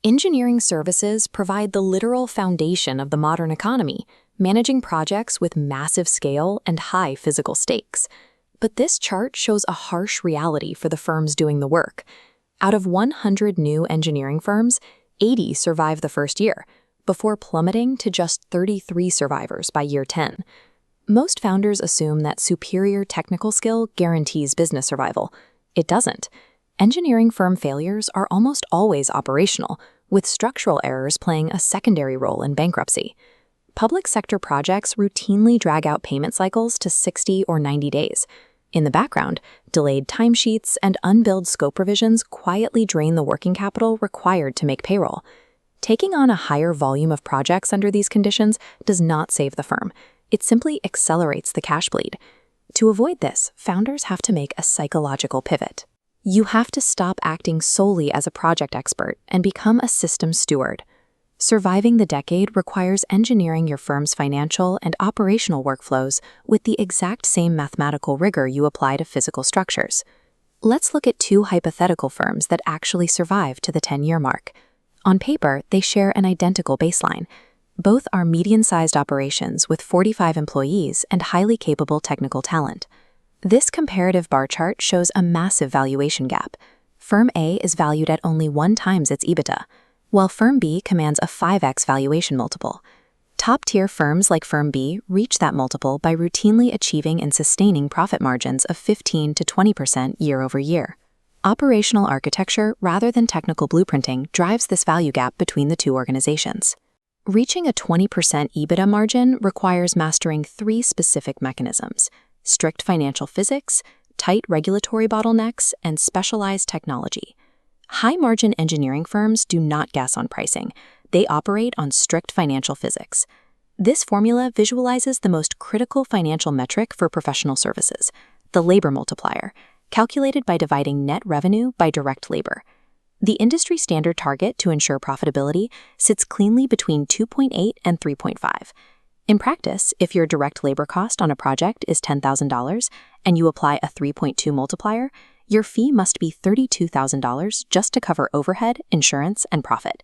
Engineering services provide the literal foundation of the modern economy, managing projects with massive scale and high physical stakes. But this chart shows a harsh reality for the firms doing the work. Out of 100 new engineering firms, 80 survive the first year, before plummeting to just 33 survivors by year 10. Most founders assume that superior technical skill guarantees business survival. It doesn't. Engineering firm failures are almost always operational, with structural errors playing a secondary role in bankruptcy. Public sector projects routinely drag out payment cycles to 60 or 90 days. In the background, delayed timesheets and unbilled scope revisions quietly drain the working capital required to make payroll. Taking on a higher volume of projects under these conditions does not save the firm. It simply accelerates the cash bleed. To avoid this, founders have to make a psychological pivot. You have to stop acting solely as a project expert and become a system steward. Surviving the decade requires engineering your firm's financial and operational workflows with the exact same mathematical rigor you apply to physical structures. Let's look at two hypothetical firms that actually survive to the 10-year mark. On paper, they share an identical baseline. Both are median-sized operations with 45 employees and highly capable technical talent. This comparative bar chart shows a massive valuation gap. Firm A is valued at only 1 times its EBITDA, while Firm B commands a 5x valuation multiple. Top-tier firms like Firm B reach that multiple by routinely achieving and sustaining profit margins of 15 to 20% year over year. Operational architecture rather than technical blueprinting drives this value gap between the two organizations. Reaching a 20% EBITDA margin requires mastering 3 specific mechanisms: strict financial physics, tight regulatory bottlenecks, and specialized technology. High-margin engineering firms do not guess on pricing. They operate on strict financial physics. This formula visualizes the most critical financial metric for professional services, the labor multiplier, calculated by dividing net revenue by direct labor. The industry standard target to ensure profitability sits cleanly between 2.8 and 3.5. In practice, if your direct labor cost on a project is $10,000 and you apply a 3.2 multiplier, your fee must be $32,000 just to cover overhead, insurance, and profit.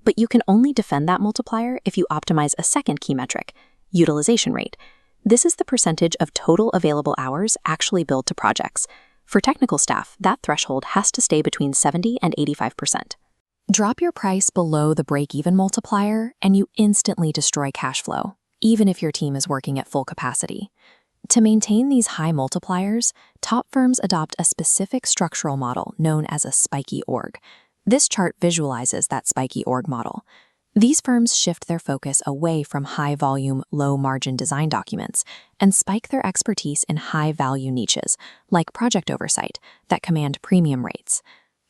But you can only defend that multiplier if you optimize a second key metric, utilization rate. This is the percentage of total available hours actually billed to projects. For technical staff, that threshold has to stay between 70 and 85%. Drop your price below the break-even multiplier, and you instantly destroy cash flow, even if your team is working at full capacity. To maintain these high multipliers, top firms adopt a specific structural model known as a spiky org. This chart visualizes that spiky org model. These firms shift their focus away from high-volume, low-margin design documents and spike their expertise in high-value niches, like project oversight, that command premium rates.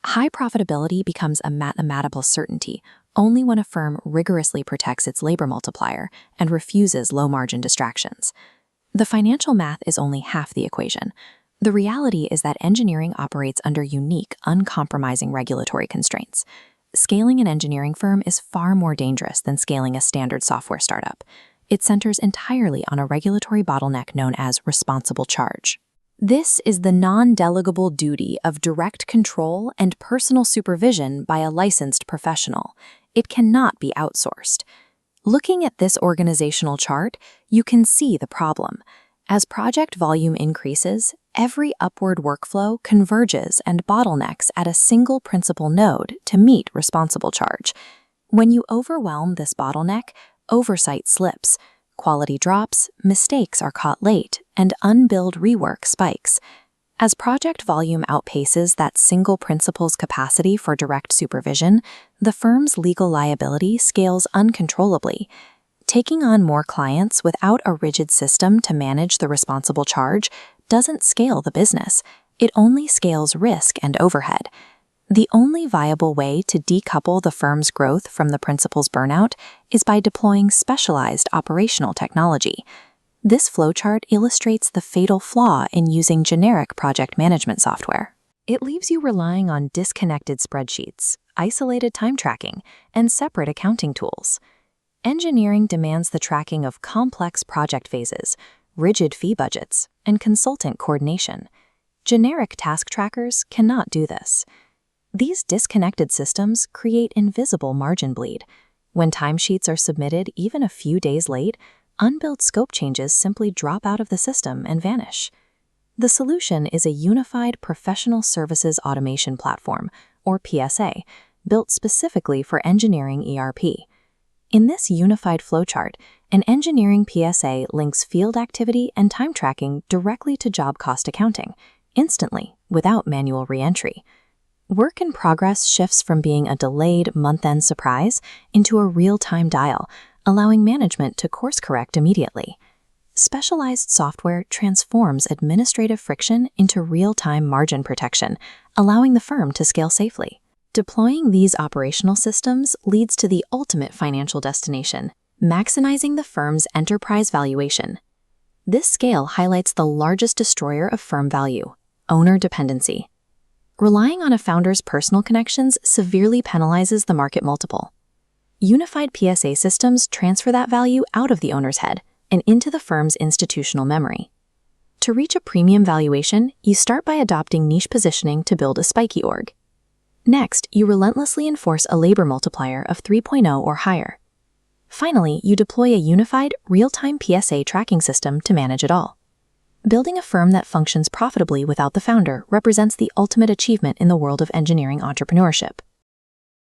High profitability becomes a mathematical certainty only when a firm rigorously protects its labor multiplier and refuses low-margin distractions. The financial math is only half the equation. The reality is that engineering operates under unique, uncompromising regulatory constraints. Scaling an engineering firm is far more dangerous than scaling a standard software startup. It centers entirely on a regulatory bottleneck known as responsible charge. This is the non-delegable duty of direct control and personal supervision by a licensed professional. It cannot be outsourced. Looking at this organizational chart, you can see the problem. As project volume increases, every upward workflow converges and bottlenecks at a single principal node to meet responsible charge. When you overwhelm this bottleneck, oversight slips, quality drops, mistakes are caught late, and unbilled rework spikes. As project volume outpaces that single principal's capacity for direct supervision, the firm's legal liability scales uncontrollably. Taking on more clients without a rigid system to manage the responsible charge doesn't scale the business. It only scales risk and overhead. The only viable way to decouple the firm's growth from the principal's burnout is by deploying specialized operational technology. This flowchart illustrates the fatal flaw in using generic project management software. It leaves you relying on disconnected spreadsheets, isolated time tracking, and separate accounting tools. Engineering demands the tracking of complex project phases, rigid fee budgets, and consultant coordination. Generic task trackers cannot do this. These disconnected systems create invisible margin bleed. When timesheets are submitted even a few days late, unbilled scope changes simply drop out of the system and vanish. The solution is a unified professional services automation platform, or PSA, built specifically for engineering ERP. In this unified flowchart, an engineering PSA links field activity and time tracking directly to job cost accounting, instantly, without manual re-entry. Work in progress shifts from being a delayed month-end surprise into a real-time dial, allowing management to course-correct immediately. Specialized software transforms administrative friction into real-time margin protection, allowing the firm to scale safely. Deploying these operational systems leads to the ultimate financial destination, maximizing the firm's enterprise valuation. This scale highlights the largest destroyer of firm value, owner dependency. Relying on a founder's personal connections severely penalizes the market multiple. Unified PSA systems transfer that value out of the owner's head and into the firm's institutional memory. To reach a premium valuation, you start by adopting niche positioning to build a spiky org. Next, you relentlessly enforce a labor multiplier of 3.0 or higher. Finally, you deploy a unified, real-time PSA tracking system to manage it all. Building a firm that functions profitably without the founder represents the ultimate achievement in the world of engineering entrepreneurship.